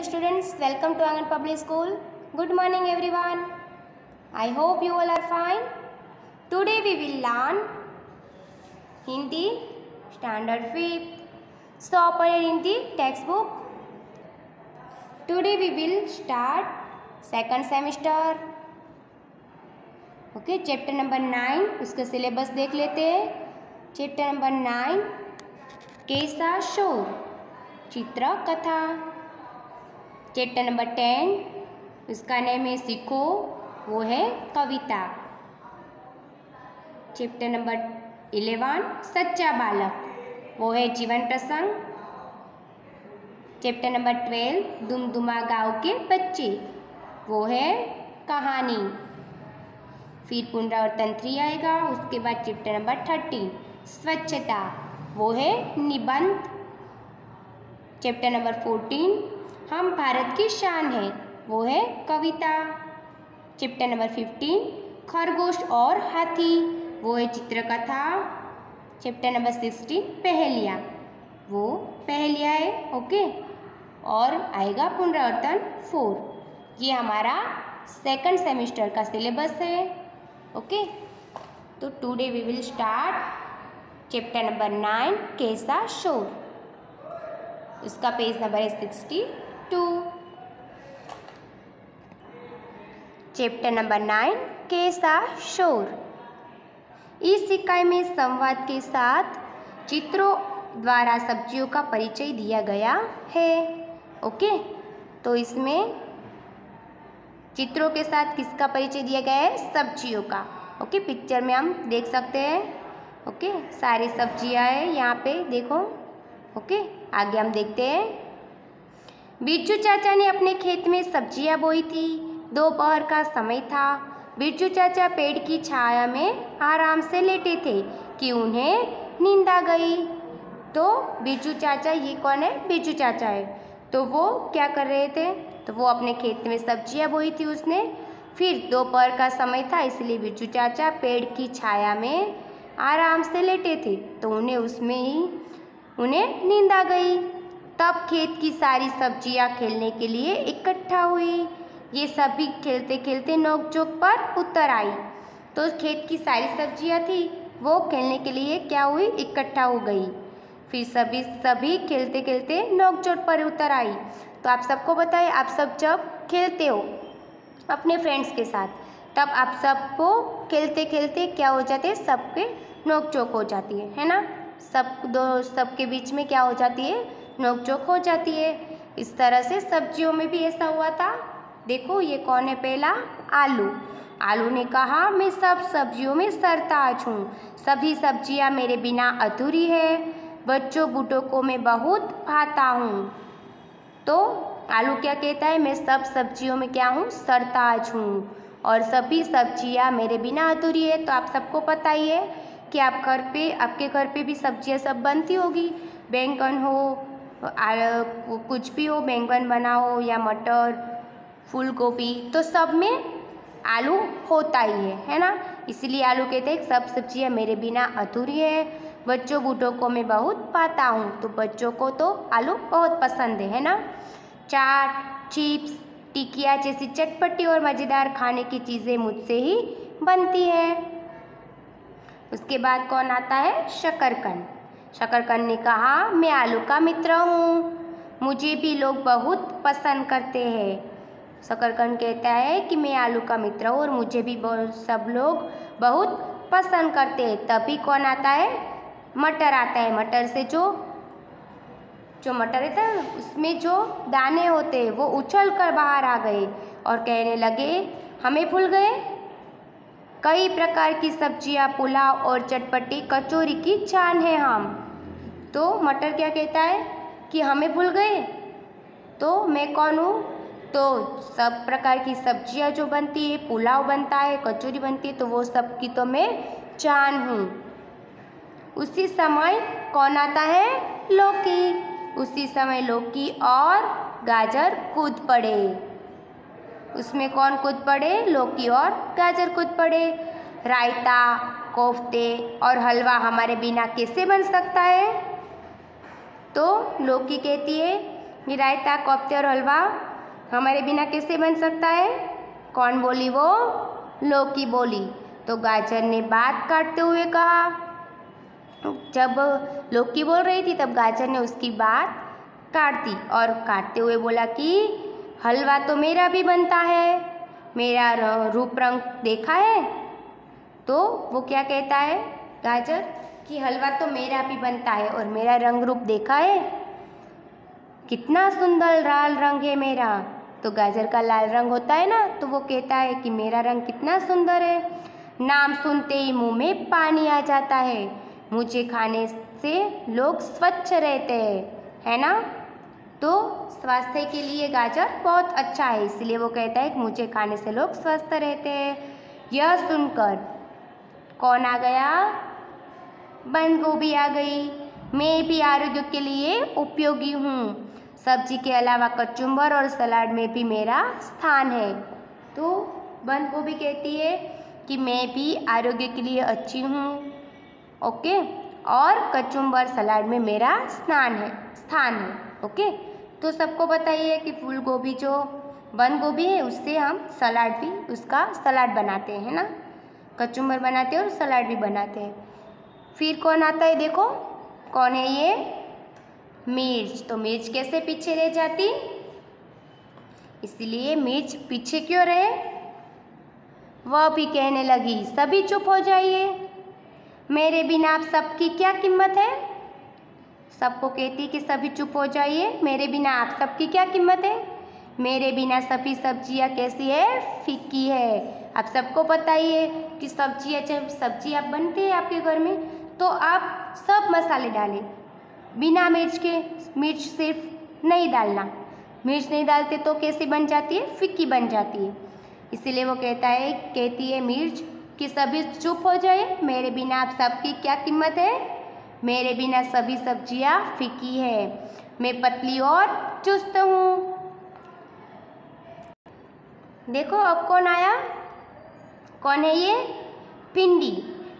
students, welcome to Angan Public School. Good morning everyone. I hope you all are fine. Today we will learn Hindi Standard 5th. So open in the textbook. Today we will start second semester. Okay, chapter number 9. उसका syllabus देख लेते हैं. Chapter number 9 कैसा शोर चित्र कथा. Chapter number 10 उसका name है सीखो, वो है कविता. चैप्टर नंबर 11 सच्चा बालक, वो है जीवन प्रसंग. चैप्टर नंबर 12 दुमदुमा गांव के बच्चे, वो है कहानी. फिर पुनरावर्तन 3 आएगा. उसके बाद चैप्टर नंबर 13 स्वच्छता, वो है निबंध. चैप्टर नंबर 14 हम भारत की शान है, वो है कविता. चैप्टर नंबर 15 खरगोश और हाथी, वो है चित्रकथा. चैप्टर नंबर 16 पहेलियाँ, वो पहेलियाँ है. ओके, और आएगा पुनरावर्तन 4. ये हमारा सेकंड सेमेस्टर का सिलेबस है. ओके, तो today we will start chapter number 9 कैसा शोर. इसका पेज नंबर है 62. चैप्टर नंबर 9 कैसा शोर. इस इकाई में संवाद के साथ चित्रों द्वारा सब्जियों का परिचय दिया गया है. ओके, तो इसमें चित्रों के साथ किसका परिचय दिया गया है? सब्जियों का. ओके, पिक्चर में हम देख सकते हैं. ओके, सारी सब्जियां हैं यहाँ पे, देखो. ओके, आगे हम देखते हैं. बिरजू चाचा ने अपने खेत में सब्जियां बोई थी. दोपहर का समय था. बिरजू चाचा पेड़ की छाया में आराम से लेटे थे कि उन्हें नींद आ गई. तो बिरजू चाचा, ये कौन है? बिरजू चाचा है. तो वो क्या कर रहे थे? तो वो अपने खेत में सब्जियां बोई थी उसने. फिर दोपहर का समय था, इसलिए बिरजू चाचा पेड़ की छाया में आराम से लेटे थे, तो उन्हें नींद आ गई. तब खेत की सारी सब्जियां खेलने के लिए इकट्ठा हुई. ये सभी खेलते खेलते नोक-झोंक पर उतर आई. तो खेत की सारी सब्जियां थी, वो खेलने के लिए क्या हुई? इकट्ठा हो गई. फिर सभी खेलते खेलते नोक-झोंक पर उतर आई. तो आप सबको बताइए, आप सब जब खेलते हो अपने फ्रेंड्स के साथ, तब आप सबको खेलते खेलते क्या हो जाते हैं? सबके नोक-झोंक हो जाती है ना. सबके बीच में क्या हो जाती है? नोक-झोंक हो जाती है. इस तरह से सब्जियों में भी ऐसा हुआ था. देखो, ये कौन है? पहला आलू. आलू ने कहा, मैं सब सब्जियों में सरताज हूँ. सभी सब्जियाँ मेरे बिना अधूरी है. बच्चों बूढ़ों को मैं बहुत भाता हूँ. तो आलू क्या कहता है? मैं सब सब्जियों में क्या हूँ? सरताज हूँ, और सभी सब्जियाँ मेरे बिना अधूरी है. तो आप सबको पता ही है कि आपके घर पे भी सब्जियाँ सब बनती होगी. बैंगन हो, कुछ भी हो, बैंगन बनाओ या मटर, फूल गोभी, तो सब में आलू होता ही है ना. इसलिए आलू कहते हैं सब सब्जियाँ मेरे बिना अधूरी है. बच्चों बूढ़ों को मैं बहुत पाता हूँ. तो बच्चों को तो आलू बहुत पसंद है ना. चाट, चिप्स, टिकिया जैसी चटपटी और मज़ेदार खाने की चीज़ें मुझसे ही बनती है. उसके बाद कौन आता है? शकरकंद. शकरकंद ने कहा, मैं आलू का मित्र हूँ. मुझे भी लोग बहुत पसंद करते हैं. शकरकंद कहता है कि मैं आलू का मित्र हूँ और मुझे भी सब लोग बहुत पसंद करते हैं. तभी कौन आता है? मटर आता है. मटर से जो मटर रहता है उसमें जो दाने होते हैं वो उछल कर बाहर आ गए और कहने लगे, हमें भूल गए. कई प्रकार की सब्जियां, पुलाव और चटपटी कचौरी की जान है हम. तो मटर क्या कहता है कि हमें भूल गए, तो मैं कौन हूँ? तो सब प्रकार की सब्जियां जो बनती है, पुलाव बनता है, कचौरी बनती है, तो वो सब की तो मैं जान हूँ. उसी समय कौन आता है? लौकी. उसी समय लौकी और गाजर कूद पड़े. उसमें कौन कूद पड़े? लौकी और गाजर कूद पड़े. रायता, कोफ्ते और हलवा हमारे बिना कैसे बन सकता है? तो लौकी कहती है, ये रायता, कोफ्ते और हलवा हमारे बिना कैसे बन सकता है? कौन बोली वो? लौकी बोली। तो गाजर ने बात काटते हुए कहा। जब लौकी बोल रही थी तब गाजर ने उसकी बात काट दी और काटते हुए बोला कि हलवा तो मेरा भी बनता है, मेरा रूप रंग देखा है? तो वो क्या कहता है गाजर कि हलवा तो मेरा भी बनता है और मेरा रंग रूप देखा है? कितना सुंदर लाल रंग है मेरा। तो गाजर का लाल रंग होता है ना, तो वो कहता है कि मेरा रंग कितना सुंदर है। नाम सुनते ही मुंह में पानी आ जाता है, मुझे खाने से लोग स्वच्छ रहते हैं, है ना? तो स्वास्थ्य के लिए गाजर बहुत अच्छा है, इसलिए वो कहता है कि मुझे खाने से लोग स्वस्थ रहते हैं। यह सुनकर कौन आ गया? बंद गोभी आ गई। मैं भी आरोग्य के लिए उपयोगी हूँ, सब्जी के अलावा कचुम्बर और सलाद में भी मेरा स्थान है। तो बंद गोभी कहती है कि मैं भी आरोग्य के लिए अच्छी हूँ, ओके, और कचुम्बर सलाद में मेरा स्थान है, ओके। तो सबको बताइए कि फूल गोभी जो बंद गोभी है उससे हम सलाद भी, उसका सलाद बनाते हैं ना, कचुम्बर बनाते हैं और सलाद भी बनाते हैं। फिर कौन आता है? देखो कौन है ये? मिर्च। तो मिर्च कैसे पीछे रह जाती? इसलिए मिर्च पीछे क्यों रहे? वह भी कहने लगी, सभी चुप हो जाइए, मेरे बिना आप सबकी क्या कीमत है? सबको कहती कि सभी चुप हो जाइए, मेरे बिना आप सबकी क्या कीमत है? मेरे बिना सभी सब्जियां कैसी है? फीकी है। आप सबको पता ही है कि सब्जियां, जब सब्जियां बनती है आपके घर में तो आप सब मसाले डालें, बिना मिर्च के। मिर्च सिर्फ नहीं डालना, मिर्च नहीं डालते तो कैसी बन जाती है? फीकी बन जाती है। इसीलिए वो कहती है मिर्च कि सभी चुप हो जाए, मेरे बिना आप सबकी क्या कीमत है? मेरे बिना सभी सब्जियां फीकी है, मैं पतली और चुस्त हूँ। देखो अब कौन आया? कौन है ये? भिंडी।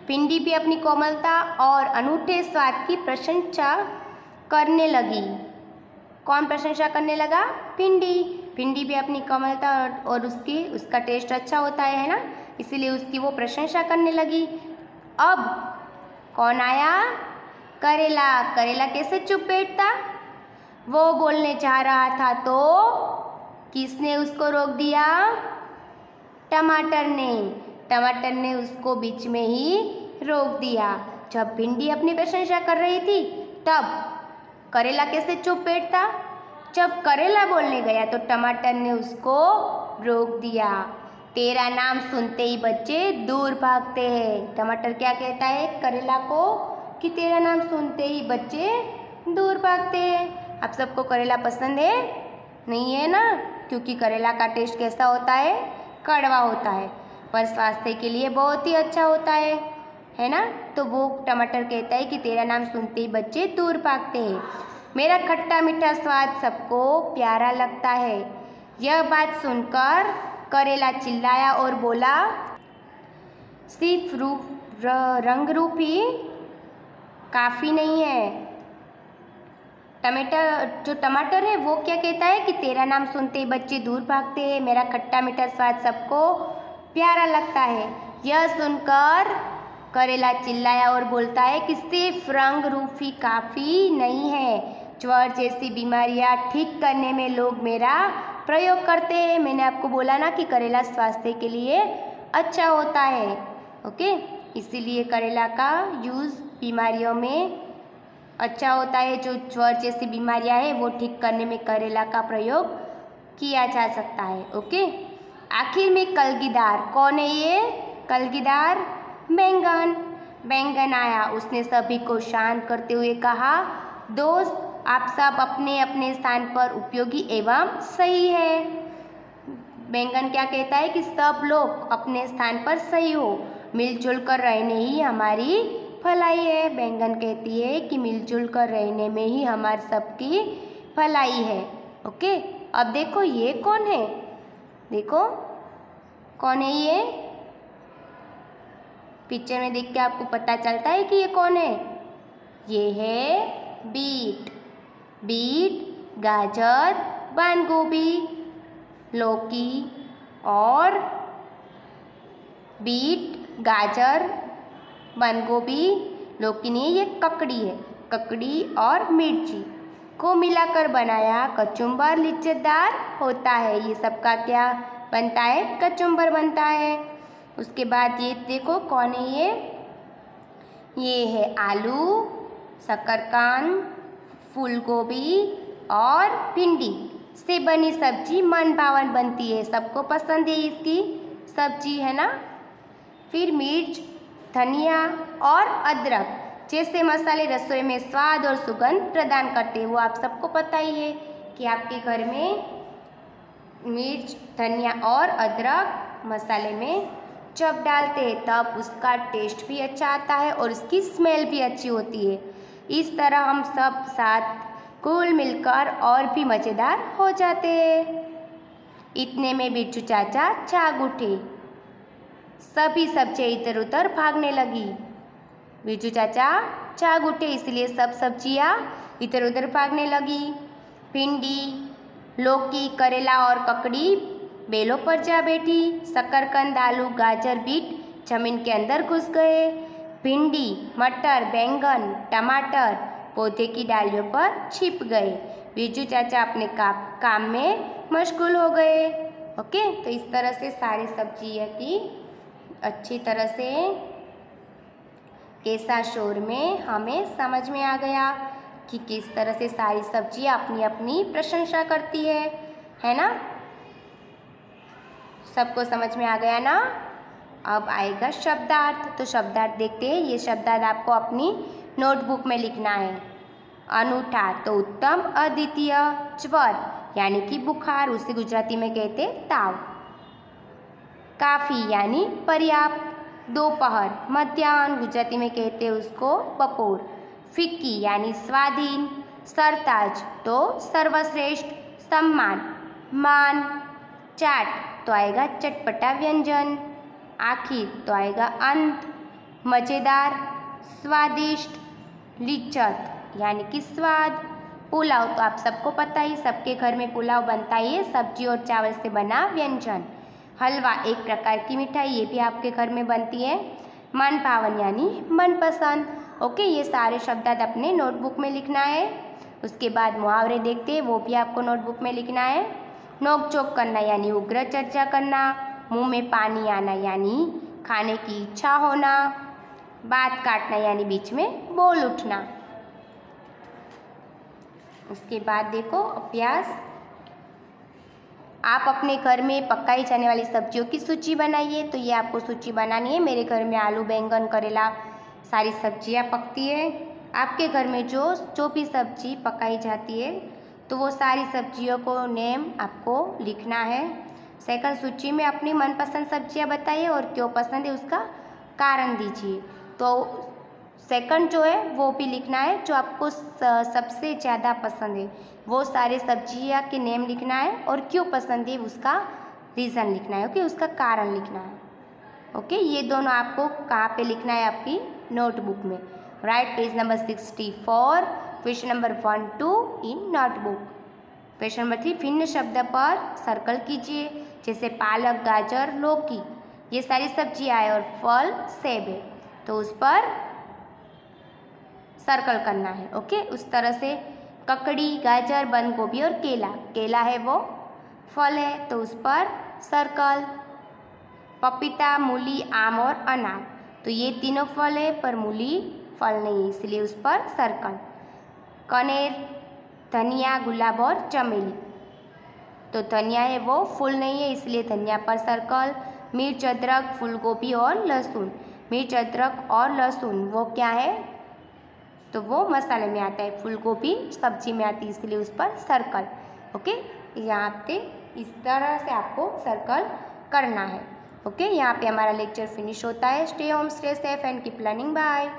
भिंडी भी अपनी कोमलता और अनूठे स्वाद की प्रशंसा करने लगी। कौन प्रशंसा करने लगा? भिंडी। भिंडी भी अपनी कोमलता और उसका टेस्ट अच्छा होता है ना, इसीलिए उसकी वो प्रशंसा करने लगी। अब कौन आया? करेला। करेला कैसे चुप बैठता? वो बोलने जा रहा था तो किसने उसको रोक दिया? टमाटर ने। टमाटर ने उसको बीच में ही रोक दिया। जब भिंडी अपनी प्रशंसा कर रही थी तब करेला कैसे चुप बैठता? जब करेला बोलने गया तो टमाटर ने उसको रोक दिया। तेरा नाम सुनते ही बच्चे दूर भागते हैं। टमाटर क्या कहता है करेला को कि तेरा नाम सुनते ही बच्चे दूर भागते हैं। आप सबको करेला पसंद है? नहीं है ना, क्योंकि करेला का टेस्ट कैसा होता है? कड़वा होता है, पर स्वास्थ्य के लिए बहुत ही अच्छा होता है ना। तो वो टमाटर कहता है कि तेरा नाम सुनते ही बच्चे दूर भागते हैं, मेरा खट्टा मीठा स्वाद सबको प्यारा लगता है। यह बात सुनकर करेला चिल्लाया और बोला, सिर्फ रंग रूप ही काफ़ी नहीं है। टमाटर है वो क्या कहता है कि तेरा नाम सुनते ही बच्चे दूर भागते हैं, मेरा खट्टा मीठा स्वाद सबको प्यारा लगता है। यह सुनकर करेला चिल्लाया और बोलता है कि सिर्फ रंग रूप ही काफ़ी नहीं है, ज्वर जैसी बीमारियां ठीक करने में लोग मेरा प्रयोग करते हैं। मैंने आपको बोला ना कि करेला स्वास्थ्य के लिए अच्छा होता है, ओके, इसीलिए करेला का यूज़ बीमारियों में अच्छा होता है। जो ज्वर जैसी बीमारियां हैं वो ठीक करने में करेला का प्रयोग किया जा सकता है, ओके। आखिर में कलगीदार, कौन है ये कलगीदार? बैंगन। बैंगन आया, उसने सभी को शांत करते हुए कहा, दोस्त आप सब अपने अपने स्थान पर उपयोगी एवं सही है। बैंगन क्या कहता है कि सब लोग अपने स्थान पर सही हो, मिलजुल कर रहने ही हमारी भलाई है। बैंगन कहती है कि मिलजुल कर रहने में ही हमारे सबकी भलाई है, ओके। अब देखो ये कौन है? देखो कौन है ये? पिक्चर में देख के आपको पता चलता है कि ये कौन है? ये है बीट। बीट गाजर, बंद गोभी, लौकी और बीट, गाजर, बंद गोभी, लौकी नहीं, ये ककड़ी है, ककड़ी और मिर्ची को मिलाकर बनाया कचुम्बर लिज्जतदार होता है। ये सबका क्या बनता है? कचुम्बर बनता है। उसके बाद ये देखो कौन है ये है आलू, शकरकंद, फूल गोभी और भिंडी से बनी सब्जी मनभावन बनती है। सबको पसंद है इसकी सब्जी, है ना। फिर मिर्च, धनिया और अदरक जैसे मसाले रसोई में स्वाद और सुगंध प्रदान करते हैं। वो आप सबको पता ही है कि आपके घर में मिर्च, धनिया और अदरक मसाले में जब डालते हैं तब उसका टेस्ट भी अच्छा आता है और उसकी स्मेल भी अच्छी होती है। इस तरह हम सब साथ घुल मिलकर और भी मज़ेदार हो जाते हैं। इतने में बिट्टू चाचा जाग उठे। सभी सब्जियां इधर उधर भागने लगी। बिट्टू चाचा जाग उठे इसलिए सब सब्जियां इधर उधर भागने लगी। भिंडी, लौकी, करेला और ककड़ी बेलों पर जा बैठी। शकरकंद, आलू, गाजर, बीट जमीन के अंदर घुस गए। भिंडी, मटर, बैंगन, टमाटर पौधे की डालियों पर छिप गए। बिट्टू चाचा अपने काम में मशगूल हो गए। ओके, तो इस तरह से सारी सब्जियां की अच्छी तरह से कैसा शोर में हमें समझ में आ गया कि किस तरह से सारी सब्जियां अपनी अपनी प्रशंसा करती है ना। सबको समझ में आ गया ना। अब आएगा शब्दार्थ। तो शब्दार्थ देखते हैं। ये शब्दार्थ आपको अपनी नोटबुक में लिखना है। अनूठा तो उत्तम, अद्वितीय, ज्वर यानी कि बुखार, उसे गुजराती में कहते ताव। काफ़ी यानी पर्याप्त, दोपहर, मध्याह्न गुजराती में कहते उसको बपोर। फीकी यानी स्वाधीन, सरताज तो सर्वश्रेष्ठ, सम्मान, मान। चाट तो आएगा चटपटा व्यंजन। आखिर तो आएगा अंत। मज़ेदार, स्वादिष्ट, लिज्जत यानी कि स्वाद। पुलाव तो आप सबको पता ही, सबके घर में पुलाव बनता ही है, सब्जी और चावल से बना व्यंजन। हलवा एक प्रकार की मिठाई, ये भी आपके घर में बनती है। मनभावन यानी मनपसंद। ओके, ये सारे शब्द अपने नोटबुक में लिखना है। उसके बाद मुहावरे देखते हैं, वो भी आपको नोटबुक में लिखना है। नोक-झोंक करना यानी उग्र चर्चा करना। मुंह में पानी आना यानी खाने की इच्छा होना। बात काटना यानी बीच में बोल उठना। उसके बाद देखो अभ्यास। आप अपने घर में पकाई जाने वाली सब्जियों की सूची बनाइए। तो ये आपको सूची बनानी है। मेरे घर में आलू, बैंगन, करेला सारी सब्जियां पकती है। आपके घर में जो भी सब्जी पकाई जाती है तो वो सारी सब्जियों को नेम आपको लिखना है। सेकंड, सूची में अपनी मनपसंद सब्जियां बताइए और क्यों पसंद है उसका कारण दीजिए। तो सेकंड जो है वो भी लिखना है, जो आपको सबसे ज़्यादा पसंद है वो सारे सब्जियां के नेम लिखना है और क्यों पसंद है उसका रीज़न लिखना है। ओके, उसका कारण लिखना है। ओके, ये दोनों आपको कहाँ पे लिखना है? आपकी नोटबुक में। Right page number 64, question number 1 2 in notebook. Question number 3, भिन्न शब्द पर सर्कल कीजिए। जैसे पालक, गाजर, लौकी ये सारी सब्जियां है और फल सेब है तो उस पर सर्कल करना है। ओके, उस तरह से ककड़ी, गाजर, बंद गोभी और केला, केला है वो फल है तो उस पर सर्कल। पपीता, मूली, आम और अनार तो ये तीनों फल है पर मूली फल नहीं है इसलिए उस पर सर्कल। कनेर, धनिया, गुलाब और चमेली तो धनिया है वो फूल नहीं है इसलिए धनिया पर सर्कल। मिर्च, अदरक, फूलगोभी और लहसुन, मिर्च, अदरक और लहसुन वो क्या है? तो वो मसाले में आता है। फूलगोभी सब्जी में आती है इसलिए उस पर सर्कल। ओके, यहाँ पे इस तरह से आपको सर्कल करना है। ओके, यहाँ पे हमारा लेक्चर फिनिश होता है। Stay home, stay safe and keep learning. Bye.